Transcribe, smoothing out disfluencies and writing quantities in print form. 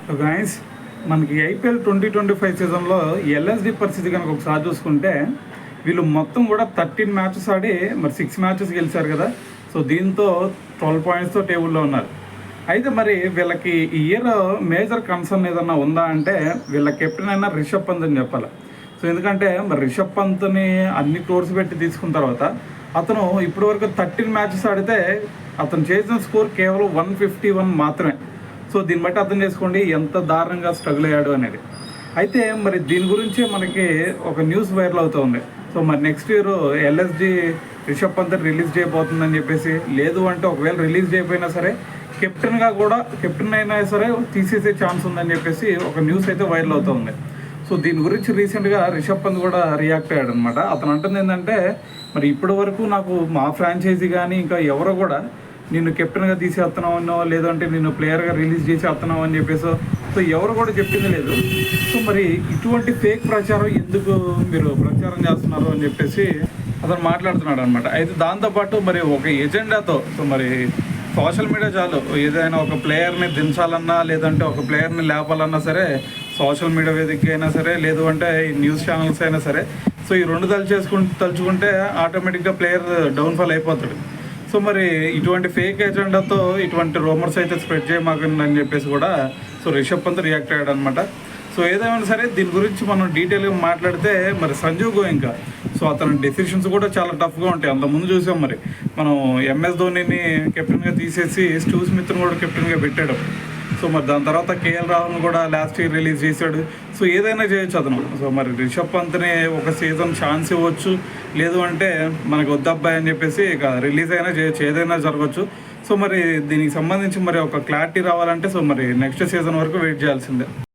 So guys, మనకి IPL 2025 సీజన్లో LSD పరిస్థితి కనుక ఒకసారి చూసుకుంటే వీళ్ళు మొత్తం కూడా 13 మ్యాచెస్ ఆడి మరి 6 మ్యాచెస్ గెలిచారు కదా. సో దీంతో 12 పాయింట్స్తో టేబుల్లో ఉన్నారు. అయితే మరి వీళ్ళకి ఈ ఇయర్ మేజర్ కన్సర్న్ ఏదన్నా ఉందా అంటే వీళ్ళ కెప్టెన్ అయినా రిషబ్ పంత్ అని చెప్పాలి. సో ఎందుకంటే మరి రిషబ్ పంత్ని అన్ని కోర్స్ పెట్టి తీసుకున్న తర్వాత అతను ఇప్పటివరకు 13 మ్యాచెస్ ఆడితే అతను చేసిన స్కోర్ కేవలం 151 మాత్రమే. సో దీన్ని బట్టి అర్థం చేసుకోండి ఎంత దారుణంగా స్ట్రగుల్ అయ్యాడు అనేది. అయితే మరి దీని గురించి మనకి ఒక న్యూస్ వైరల్ అవుతుంది. సో మరి next year LSD Rishabh Pant release చేయబోతుందని చెప్పేసి, లేదు అంటే ఒకవేళ రిలీజ్ చేయకపోయినా సరే కెప్టెన్ అయినా సరే తీసేసే ఛాన్స్ ఉందని చెప్పేసి ఒక న్యూస్ అయితే వైరల్ అవుతుంది. సో దీని గురించి రీసెంట్గా రిషబ్ పంత్ కూడా రియాక్ట్ అయ్యాడు అనమాట. అతను అంటుంది ఏంటంటే, మరి ఇప్పటి వరకు నాకు మా ఫ్రాంచైజీ కానీ ఇంకా ఎవరో కూడా నిన్ను కెప్టెన్గా తీసేస్తున్నామన్నో లేదంటే నిన్ను ప్లేయర్గా రిలీజ్ చేసేస్తున్నావు అని చెప్పేసి సో ఎవరు కూడా చెప్పింది లేదు. సో మరి ఇటువంటి ఫేక్ ప్రచారం ఎందుకు మీరు ప్రచారం చేస్తున్నారు అని చెప్పేసి అతను మాట్లాడుతున్నాడు అనమాట. అయితే దాంతోపాటు మరి ఒక ఎజెండాతో సో మరి సోషల్ మీడియా చాలు, ఏదైనా ఒక ప్లేయర్ని దించాలన్నా లేదంటే ఒక ప్లేయర్ని లేపాలన్నా సరే సోషల్ మీడియా వేదిక అయినా సరే లేదు అంటే ఈ న్యూస్ ఛానల్స్ అయినా సరే, సో ఈ రెండు తలుచుకుంటే ఆటోమేటిక్గా ప్లేయర్ డౌన్ఫాల్ అయిపోతాడు. సో మరి ఇటువంటి ఫేక్ ఎజెండాతో ఇటువంటి రూమర్స్ అయితే స్ప్రెడ్ చేయమాకండి అని చెప్పేసి కూడా సో రిషబ్ పంత్ రియాక్ట్ అయ్యాడు అనమాట. సో ఏదేమైనా సరే దీని గురించి మనం డీటెయిల్గా మాట్లాడితే మరి సంజీవ్ గోయింకా సో అతని డెసిషన్స్ కూడా చాలా టఫ్గా ఉంటాయి. అంతకుముందు చూసాం మరి మనం ఎంఎస్ ధోనిని కెప్టెన్గా తీసేసి స్టీవ్ స్మిత్ని కూడా కెప్టెన్గా పెట్టాడు. సో మరి దాని తర్వాత కేఎల్ రాహుల్ని కూడా లాస్ట్ ఇయర్ రిలీజ్ చేశాడు. సో ఏదైనా చేయొచ్చు అతను. సో మరి రిషబ్ పంత్ని ఒక సీజన్ ఛాన్స్ ఇవ్వచ్చు, లేదు అంటే మనకు వద్దబ్బాయి అని చెప్పేసి ఇక రిలీజ్ అయినా చేయొచ్చు, ఏదైనా జరగచ్చు. సో మరి దీనికి సంబంధించి మరి ఒక క్లారిటీ రావాలంటే సో మరి నెక్స్ట్ సీజన్ వరకు వెయిట్ చేయాల్సిందే.